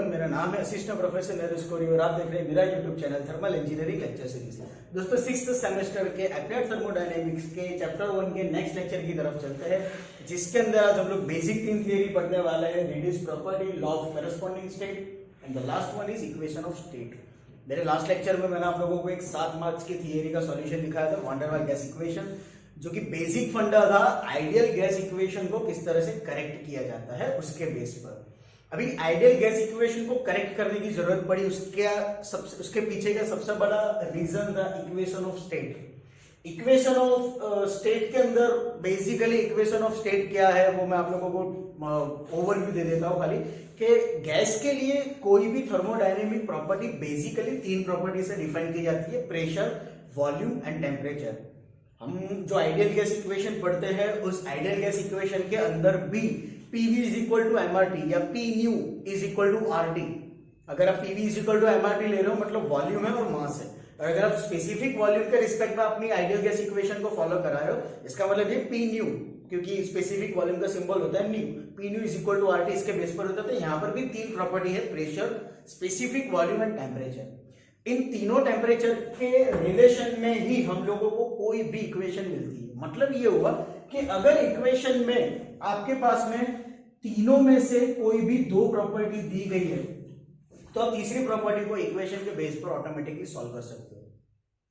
मेरा नाम है असिस्टेंट प्रोफेसर नरेश कोरी और आप देख रहे हैं मेरा YouTube channel thermal engineering lecture series. दोस्तों 6th सेमेस्टर के अप्लाइड थर्मोडायनेमिक्स के चैप्टर 1 के नेक्स्ट लेक्चर की तरफ चलते हैं, जिसके अंदर आज हम लोग बेसिक 3 थियरी पढ़ने वाले हैं। Reduce property, law of corresponding state and the last one is equation of state. मेरे लास्ट लेक्चर में मैंने आप लोगों को एक 7 मार्क्स की थियरी का सॉल्यूशन दिखाया था, वान डेर वाल गैस इक्वेशन, जो कि बेसिक फंडा था आइडियल गैस इक्वेशन को किस तरह से करेक्ट किया जाता है उसके बेस पर। अभी आइडियल गैस इक्वेशन को करेक्ट करने की जरूरत पड़ी, उसके पीछे का सबसे बड़ा रीजन था equation of state. Equation of state के अंदर बेसिकली इक्वेशन ऑफ स्टेट क्या है वो मैं आप लोगों को ओवरव्यू दे देता हूं खाली, कि गैस के लिए कोई भी थर्मोडायनेमिक प्रॉपर्टी बेसिकली 3 प्रॉपर्टी से डिफाइन की जाती है, प्रेशर, वॉल्यूम एंड टेम्परेचर। हम जो आइडियल गैस इक्वेशन पढ़ते हैं उस आइडियल गैस इक्वेशन के अंदर भी PV is equal to MRT या P nu is equal to RT। अगर आप PV is equal to MRT ले रहे हो मतलब वॉल्यूम है और मास है, और अगर आप स्पेसिफिक वॉल्यूम के रिस्पेक्ट में अपनी आइडियल गैस इक्वेशन को फॉलो करा रहे हो, इसका मतलब ये P न्यू, क्योंकि स्पेसिफिक वॉल्यूम का सिंबल होता है nu, P nu is equal to RT इसके बेस पर होता है। तो यहाँ पर भी 3 प्रॉपर्टी है, pressure, specific volume and temperature. इन तीनों टेम्परेचर के रिलेशन में ही हम लोगों को कोई भी इक्वेशन मिलती है। मतलब ये हुआ कि अगर इक्वेशन में आपके पास में तीनों में से कोई भी 2 प्रॉपर्टी दी गई है तो आप तीसरी प्रॉपर्टी को इक्वेशन के बेस पर ऑटोमेटिकली सॉल्व कर सकते हो।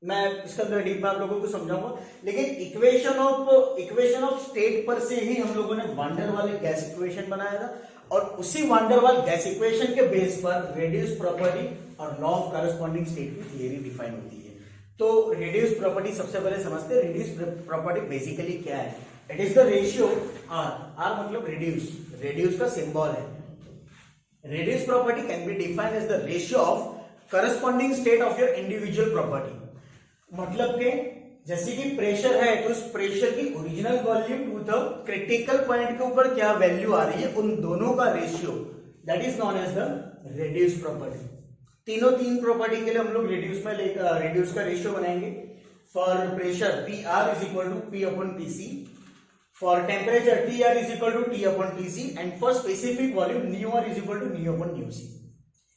मैं इसके अंदर डीप में आप लोगों को समझाऊंगा, लेकिन इक्वेशन ऑफ स्टेट पर से ही हम लोगों ने वान डेर वाल गैस इक्वेशन बनाया था, और उसी वान डेर वाल गैस इक्वेशन के बेस पर रेडियस प्रॉपर्टी और लॉ ऑफ करस्पॉन्डिंग स्टेट की थियरी डिफाइन होती है। तो रेडियस प्रॉपर्टी सबसे पहले समझते हैं। रेडियस प्रॉपर्टी बेसिकली क्या है? It is the ratio R मतलब रेडियस का सिंबल है। Radius property can be defined as the ratio of corresponding state of your individual property. मतलब कि जैसे कि प्रेशर है तो उस प्रेशर की original volume to the critical point के ऊपर क्या वैल्यू आ रही है, उन दोनों का ratio, that is known as the radius property. तीन प्रॉपर्टी के लिए हम लोग रेडियस का रेशियो बनाएंगे। For pressure PR is equal to P upon TC, for temperature TR is equal to T upon TC, and for specific volume µR is equal to µ upon µc।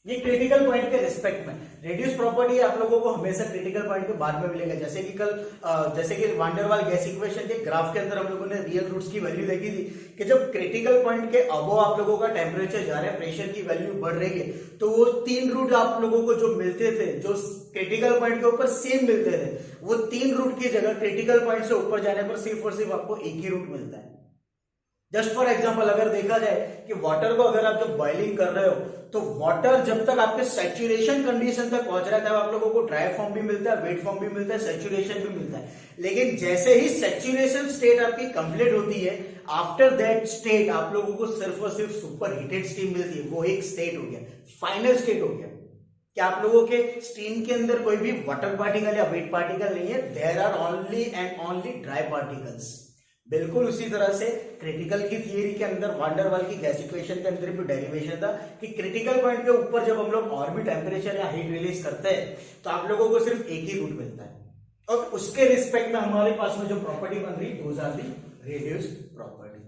ये critical point के respect में radius property आप लोगों को हमेशा critical point के बाद में मिलेगा। जैसे कि वान डेर वाल गैस इक्वेशन के ग्राफ के अंदर हम लोगों ने रियल रूट्स की वैल्यू देखी थी कि जब क्रिटिकल पॉइंट के अबव आप लोगों का टेम्परेचर जा रहा है, प्रेशर की वैल्यू बढ़ रही है, तो वो 3 रूट आप लोगों को जो मिलते थे, जो क्रिटिकल पॉइंट के ऊपर सेम मिलते थे, वो 3 रूट की जगह क्रिटिकल पॉइंट से ऊपर जाने पर सिर्फ और सिर्फ आपको एक ही रूट मिलता है। जस्ट फॉर एग्जांपल अगर देखा जाए कि वाटर को अगर आप जब बॉइलिंग कर रहे हो तो वाटर जब तक आपके सैचुरेशन कंडीशन तक पहुंच रहा है तब आप लोगों को ड्राई फॉर्म भी मिलता है, वेट फॉर्म भी मिलता है, सैचुरेशन भी मिलता है। लेकिन जैसे ही सैचुरेशन स्टेट आपकी कंप्लीट होती है, आफ्टर दैट स्टेट आप लोगों को सिर्फ और सिर्फ सुपर हीटेड स्टीम मिलती है। वो एक स्टेट हो गया, फाइनल स्टेट हो गया कि आप लोगों के स्टीम के अंदर कोई भी वाटर पार्टिकल या वेट पार्टिकल नहीं है, there are only and only dry particles. बिल्कुल उसी तरह से क्रिटिकल की थियरी के अंदर वान डेर वाल की गैस इक्वेशन के अंदर भी डेरिवेशन था कि क्रिटिकल पॉइंट के ऊपर जब हम लोग और भी टेम्परेचर या हीट रिलीज करते हैं तो आप लोगों को सिर्फ एक ही रूट मिलता है, और उसके रिस्पेक्ट में हमारे पास में जो प्रॉपर्टी बन रही है those are the radius property.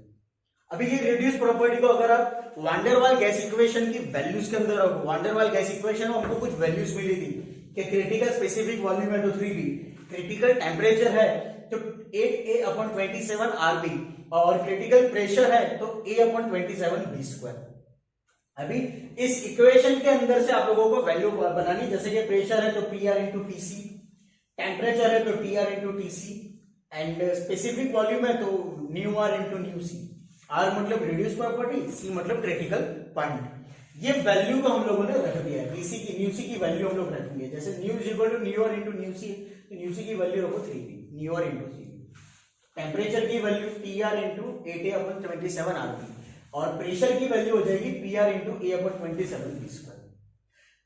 अभी ये रेडियस प्रॉपर्टी को अगर आप वान डेर वाल गैस इक्वेशन की वैल्यूज के अंदर, वान डेर वाल गैस इक्वेशन में हमको कुछ वैल्यूज मिली थी कि क्रिटिकल स्पेसिफिक वॉल्यूम है तो 3B, क्रिटिकल टेम्परेचर है तो 8A अपॉन 27 RB, और क्रिटिकल प्रेशर है तो A अपॉन 27 B²। अभी इस इक्वेशन के अंदर से आप लोगों को वैल्यू बनानी, जैसे कि प्रेशर है तो PR इंटू TC, टेम्परेचर है तो TR into TC, and specific volume है तो µR इंटू µc। R मतलब रेडियस प्रॉपर्टी, C मतलब क्रिटिकल पॉइंट। ये वैल्यू को हम लोगों ने रख दिया है, µc की वैल्यू हम लोग रखेंगे। जैसे µ is equal to µR into µc, तो µc की वैल्यू रखो 3B, µR into 3B। Temperature की value TR into 8A upon 27 RB, और प्रेशर की वैल्यू हो जाएगी PR into A upon 27 B²।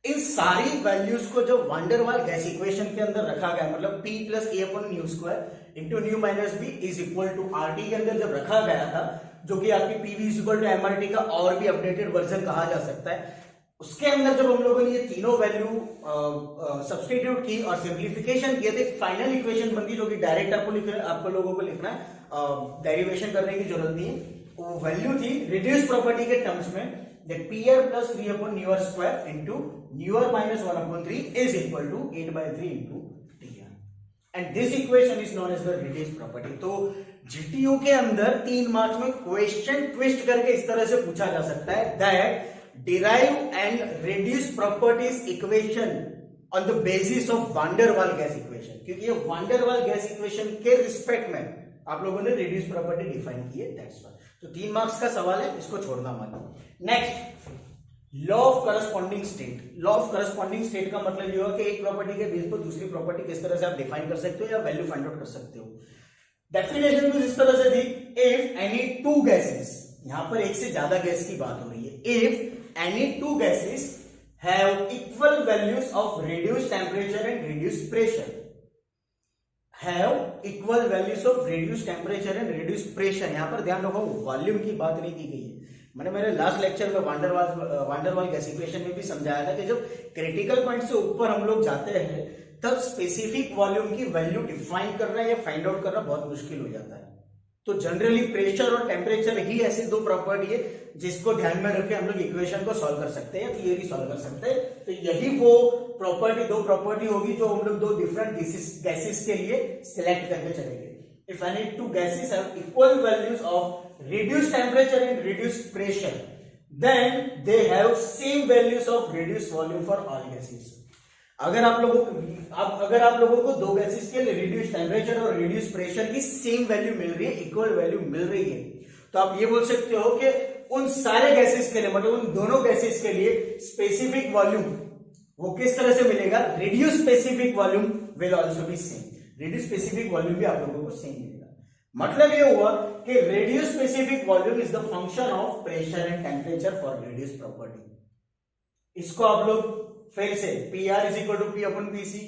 इन सारी वैल्यूज को जो वान डेर वाल गैस इक्वेशन के अंदर रखा गया, मतलब P प्लस A अपॉन µ² into nu minus B is equal to RT के अंदर जब रखा गया था, जो कि आपकी PV is equal to MRT का और भी अपडेटेड वर्जन कहा जा सकता है, उसके अंदर जब हम लोगों ने ये तीनों वैल्यू सब्स्टिट्यूट की और सिंप्लीफिकेशन किए थे, फाइनल इक्वेशन बन गई जो कि डायरेक्ट आपको लोगों को लिखना है डेरिवेशन करने की जरूरत नहीं है। वो वैल्यू थी रिड्यूस प्रॉपर्टी के टर्म्स में that PR plus 3 upon nu r square into nu r minus 1 upon 3 is equal to 8 by 3 into TR, and this equation is known as the reduced property। तो GTU के अंदर 3 marks में question twist करके इस तरह से पूछा जा सकता है that derive and reduce properties equation on the basis of van der Waal gas equation, क्योंकि ये van der Waal gas equation के रिस्पेक्ट में आप लोगों ने रिड्यूस प्रॉपर्टी डिफाइन की है, दैट्स व्हाई। तो 3 मार्क्स का सवाल है, इसको छोड़ना मत। Next, law of corresponding state. Law of corresponding state का मतलब ये होगा कि एक प्रॉपर्टी के बेस पर दूसरी प्रॉपर्टी किस तरह से आप डिफाइन कर सकते हो या वैल्यू फाइंड आउट कर सकते हो। डेफिनेशन कुछ इस तरह से थी, इफ एनी टू गैसेस, यहां पर एक से ज्यादा गैस की बात हो रही है, if any two gases have equal values of reduced temperature and reduced pressure, have equal values of reduced temperature and reduced pressure। यहां पर ध्यान रखो वॉल्यूम की बात नहीं की गई है। मैंने मेरे लास्ट लेक्चर में वान डर वाल गैस इक्वेशन में भी समझाया था कि जब क्रिटिकल पॉइंट से ऊपर हम लोग जाते हैं तब स्पेसिफिक वॉल्यूम की वैल्यू डिफाइन करना या फाइंड आउट करना बहुत मुश्किल हो जाता है। तो जनरली प्रेशर और टेम्परेचर ही ऐसी दो प्रॉपर्टी है जिसको ध्यान में रख के हम लोग इक्वेशन को सॉल्व कर सकते हैं, थियरी सॉल्व कर सकते हैं। तो यही वो दो प्रॉपर्टी होगी जो हम लोग दो डिफरेंट गैसेस के लिए सिलेक्ट करके चलेंगे। If any two gases have equal values of reduced temperature and reduced pressure, then they have same values of reduced volume for all gases. अगर आप लोगों को दो गैसेस के लिए रिड्यूस्ड टेम्परेचर और रिड्यूस्ड प्रेशर की सेम वैल्यू मिल रही है, इक्वल वैल्यू मिल रही है, तो आप ये बोल सकते हो कि उन सारे गैसेस के लिए, मतलब उन दोनों गैसेस के लिए स्पेसिफिक वॉल्यूम वो किस तरह से मिलेगा, reduce specific volume will also be same. Reduce specific volume भी आप लोगों को सेम मिलेगा। मतलब ये हुआ कि reduce specific volume is the function of pressure and temperature for reduce property. इसको आप लोग फिर से PR is equal to P upon PC,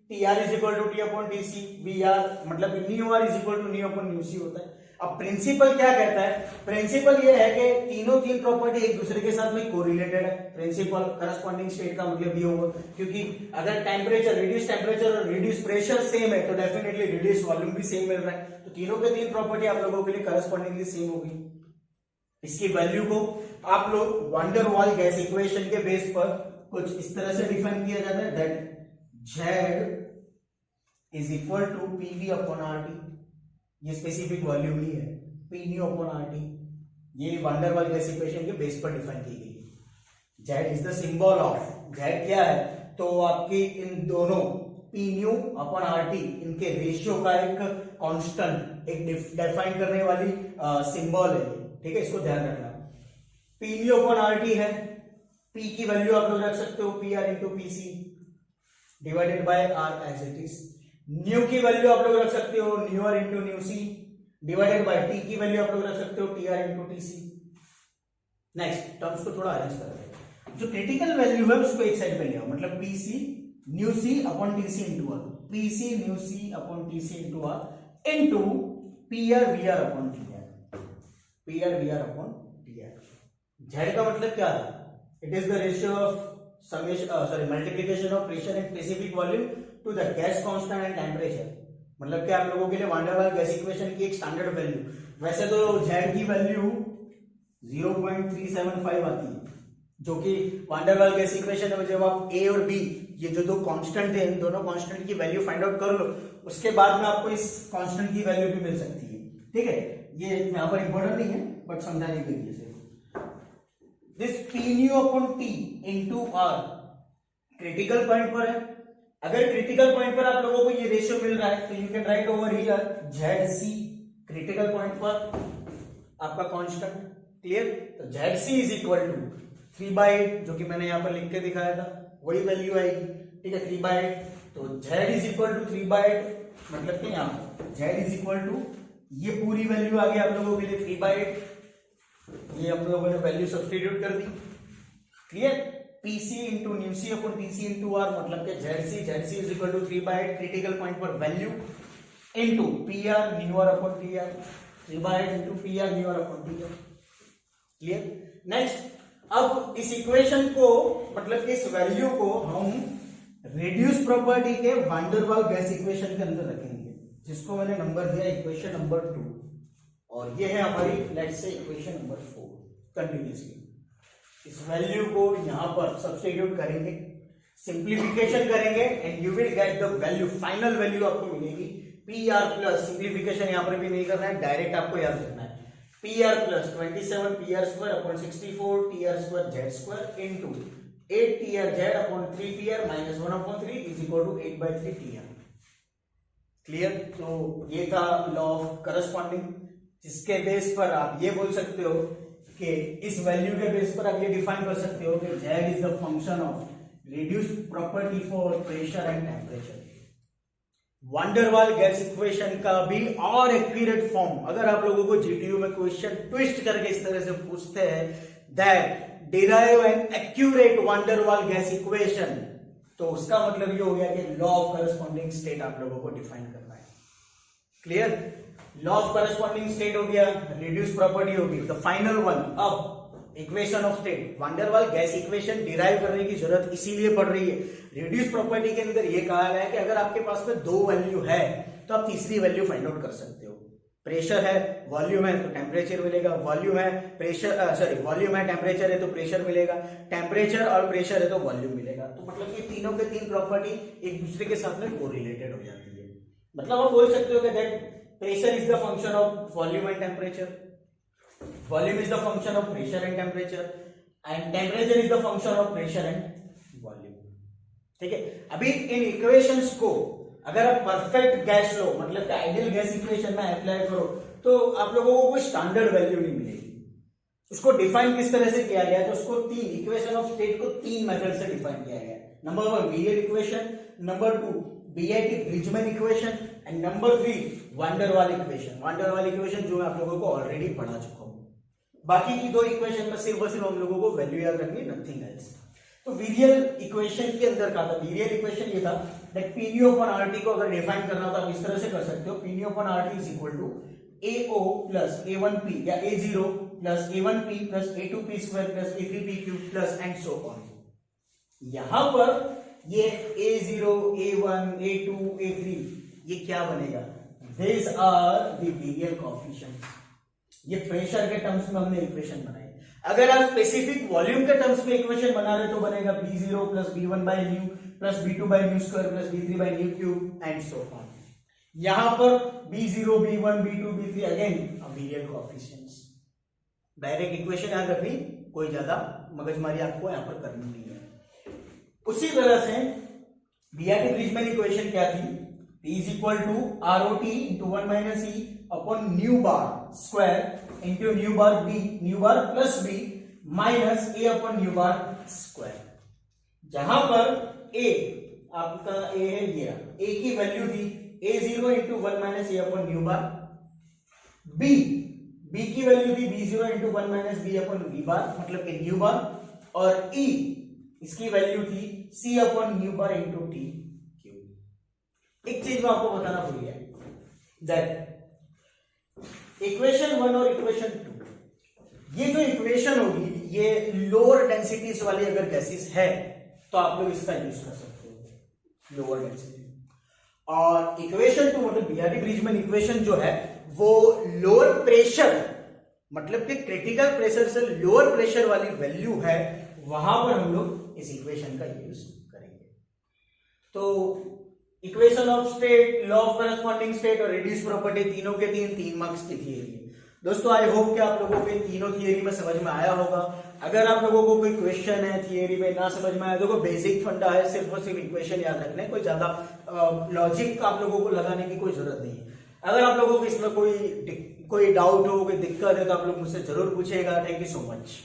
TR is equal to T upon TC, VR मतलब nu R is equal to nu upon nu C होता है। अब principal क्या कहता है, प्रिंसिपल ये है कि तीन प्रॉपर्टी एक दूसरे के साथ में कोरिलेटेड है। प्रिंसिपल करस्पॉन्डिंग स्टेट का मतलब ये होगा, क्योंकि अगर टेम्परेचर, रिड्यूस टेम्परेचर और रिड्यूस प्रेशर सेम है तो डेफिनेटली रिड्यूस वॉल्यूम भी सेम मिल रहा है। तो तीनों के तीन प्रॉपर्टी आप लोगों के लिए करस्पॉन्डिंगली सेम होगी। इसकी वैल्यू को आप लोग वान डर वाल गैस इक्वेशन के बेस पर कुछ इस तरह से डिफाइन किया जाता है, that Z is equal to PV upon RT। ये स्पेसिफिक वॉल्यूम ही है, P न्यू अपॉन RT। ये van der Waals gas equation के बेस पर डिफाइन की गई है। Z is the symbol of, Z क्या है, तो आपकी इन दोनों P न्यू अपॉन RT इनके रेशियो का एक कांस्टेंट, एक डिफाइन करने वाली सिंबल है, ठीक है, इसको ध्यान रखना। P न्यू अपॉन RT है, P की वैल्यू आप लोग रख सकते हो PR into PC divided by R as it is. Nu की वैल्यू आप लोग रख सकते हो nu R into nu C divided by T की वैल्यू आप लोग रख सकते हो TR into TC। Next terms को थोड़ा अरेंज करते हैं। जो क्रिटिकल वैल्यू है उसको एक साइड पे ले आओ, मतलब PC new C upon TC into R, PC new C upon TC into R into PR VR upon TR, PR VR upon TR। Z का मतलब क्या है, it is the ratio of multiplication of pressure and specific volume to the gas constant and temperature। मतलब कि आप लोगों के लिए वान डर वाल गैस इक्वेशन की एक स्टैंडर्ड वैल्यू, वैसे तो Z की वैल्यू 0.375 आती है, जो कि वान डर वाल गैस इक्वेशन में जब आप A और B ये जो दो कांस्टेंट है, इन दोनों कांस्टेंट की वैल्यू फाइंड आउट कर लो, उसके बाद में आपको इस कांस्टेंट की वैल्यू भी मिल सकती है, ठीक है। ये यहाँ पर इंपॉर्टेंट नहीं है बट समझाने के लिए। This P nu upon T into R critical point पर है। अगर क्रिटिकल पॉइंट पर आप लोगों को ये रेशियो मिल रहा है तो you can write over here ZC critical point पर आपका कांस्टेंट, क्लियर। तो ZC इज इक्वल टू 3/8, जो कि मैंने यहाँ पर लिख के दिखाया था, वही वैल्यू आएगी, ठीक है, 3/8। तो Z इज इक्वल टू 3/8, मतलब कि यहाँ Z इज इक्वल टू ये पूरी वैल्यू आ गई आप लोगों के लिए 3/8। ये हम लोगों ने वैल्यू सब्स्टिट्यूट कर दी, clear. PC into nu C upon TC into R, मतलब कि ZC is equal to 3/8 critical point पर value into PR nu R upon TR, 3/8 into PR nu R upon TR, clear. Next, अब इस equation को, मतलब इस value को हम रिड्यूस प्रॉपर्टी के वान डर वाल गैस इक्वेशन के अंदर रखेंगे, जिसको मैंने नंबर दिया इक्वेशन नंबर 2। और ये है हमारी let's say equation number 4 continuously. इस वैल्यू को यहां पर सब्स्टिट्यूट करेंगे, सिंप्लीफिकेशन करेंगे and you will get the value, final value आपको मिलेगी पी आर प्लस, सिंप्लीफिकेशन यहां पर भी नहीं करना है, डायरेक्ट आपको याद रखना है, P R plus 27 P R square upon 64 T R square Z square into 8 T R Z upon 3 T R minus 1 upon 3 is equal to 8/3 T R. Clear? तो ये था लॉ ऑफ करस्पॉन्डिंग, जिसके base पर आप ये बोल सकते हो कि इस वैल्यू के बेस पर आप ये डिफाइन कर सकते हो कि z is the function of reduced property for pressure and temperature. Wander वाल गैस इक्वेशन का भी और एक्यूरेट फॉर्म, अगर आप लोगों को जीटीयू में क्वेश्चन ट्विस्ट करके इस तरह से पूछते हैं that derive an accurate wander वाल गैस इक्वेशन, तो उसका मतलब ये हो गया कि लॉ ऑफ करस्पॉन्डिंग स्टेट आप लोगों को डिफाइन करना है। Clear? Law of corresponding state हो गया, रिड्यूस प्रॉपर्टी होगी, द फाइनल वन। अब इक्वेशन ऑफ स्टेट, वांडर वाल गैस इक्वेशन डिराइव करने की जरूरत इसीलिए पड़ रही है, रिड्यूस प्रॉपर्टी के अंदर ये कहा गया है कि अगर आपके पास में 2 वैल्यू है तो आप तीसरी वैल्यू फाइंड आउट कर सकते हो। प्रेशर है, वॉल्यूम है तो टेम्परेचर मिलेगा, वॉल्यूम है प्रेशर वॉल्यूम है टेम्परेचर है तो प्रेशर मिलेगा, टेम्परेचर और प्रेशर है तो वॉल्यूम मिलेगा। तो मतलब ये तीनों के तीन प्रॉपर्टी एक दूसरे के साथ में कोरिलेटेड हो जाती है। मतलब आप बोल सकते हो कि that pressure is the function of volume and temperature, volume is the function of pressure and temperature and temperature is the function of pressure and volume. ठीक है? अभी इन इक्वेशंस को अगर आप परफेक्ट गैस लो, मतलब आइडियल गैस इक्वेशन में apply करो, तो आप लोगों को कोई स्टैंडर्ड वैल्यू नहीं मिलेगी। इसको डिफाइन किस तरह से किया गया है? तो उसको तीन इक्वेशन ऑफ स्टेट को 3 मेथड से डिफाइन किया गया है। Number 1 virial equation, number 2 Beattie Bridgeman equation and number 3 van der Waal equation. Van der Waal equation जो मैं आप लोगों को ऑलरेडी पढ़ा चुका हूं। बाकी की 2 इक्वेशन में सिर्फ और सिर्फ हम लोगों को वैल्यू याद रखनी, नथिंग एल्स। तो वीरियल इक्वेशन के अंदर क्या था? वीरियल इक्वेशन ये था दैट पीवी अपॉन आरटी को अगर डिफाइन करना था, इस तरह से कर सकते हो, PV upon RT is equal to AO plus A1P या A0 plus A1P plus A2P square plus A3P cube plus and so on. यहां पर ये A0, A1, A2, A3 ये क्या बनेगा? These are the virial coefficients। ये pressure के terms में हमने इक्वेशन बनाई। अगर आप स्पेसिफिक वॉल्यूम के टर्म्स में इक्वेशन बना रहे तो बनेगा B0 plus B1 by nu plus B2 by nu square plus B3 by nu cube and so on. यहां पर B0, B1, B2, B3 again virial coefficients. Direct equation याद रखनी, कोई ज्यादा मगजमारी आपको यहां पर करनी नहीं है। उसी तरह से बीआईटी ब्रिजमैन इक्वेशन क्या थी? P is equal to ROT into 1 minus E upon nu bar square into nu bar B, nu bar plus B minus A upon nu bar square। जहां पर A आपका A है ये, A की value थी A0 into 1 minus A upon nu bar, B की value थी B0 into 1 minus B upon V bar मतलब कि nu bar, और E इसकी वैल्यू थी C upon nu bar into T। एक चीज मैं आपको बताना भूल गया, दैट इक्वेशन 1 और इक्वेशन 2 ये जो इक्वेशन होगी ये लोअर डेंसिटीज वाली अगर गैसेस है तो आप लोग इसका यूज कर सकते हो, लोअर डेंसिटी। और इक्वेशन 2 मतलब बीआईटी ब्रिजमैन इक्वेशन जो है वो लोअर प्रेशर मतलब कि क्रिटिकल प्रेशर से लोअर प्रेशर वाली वैल्यू है, वहां पर हम लोग इस इक्वेशन का यूज करेंगे। तो equation of state, law of corresponding state और रिड्यूस प्रॉपर्टी तीनों के 3 मार्क्स की थियरी है। दोस्तों आई होप कि आप लोगों को तीनों थियरी में समझ में आया होगा। अगर आप लोगों को कोई क्वेश्चन है थियरी में ना समझ में आया, देखो बेसिक फंडा है, सिर्फ और सिर्फ इक्वेशन याद रखना है, कोई ज्यादा लॉजिक आप लोगों को लगाने की कोई जरूरत नहीं है। अगर आप लोगों को इसमें कोई डाउट हो, कोई दिक्कत है तो आप लोग मुझसे जरूर पूछेगा। Thank you so much.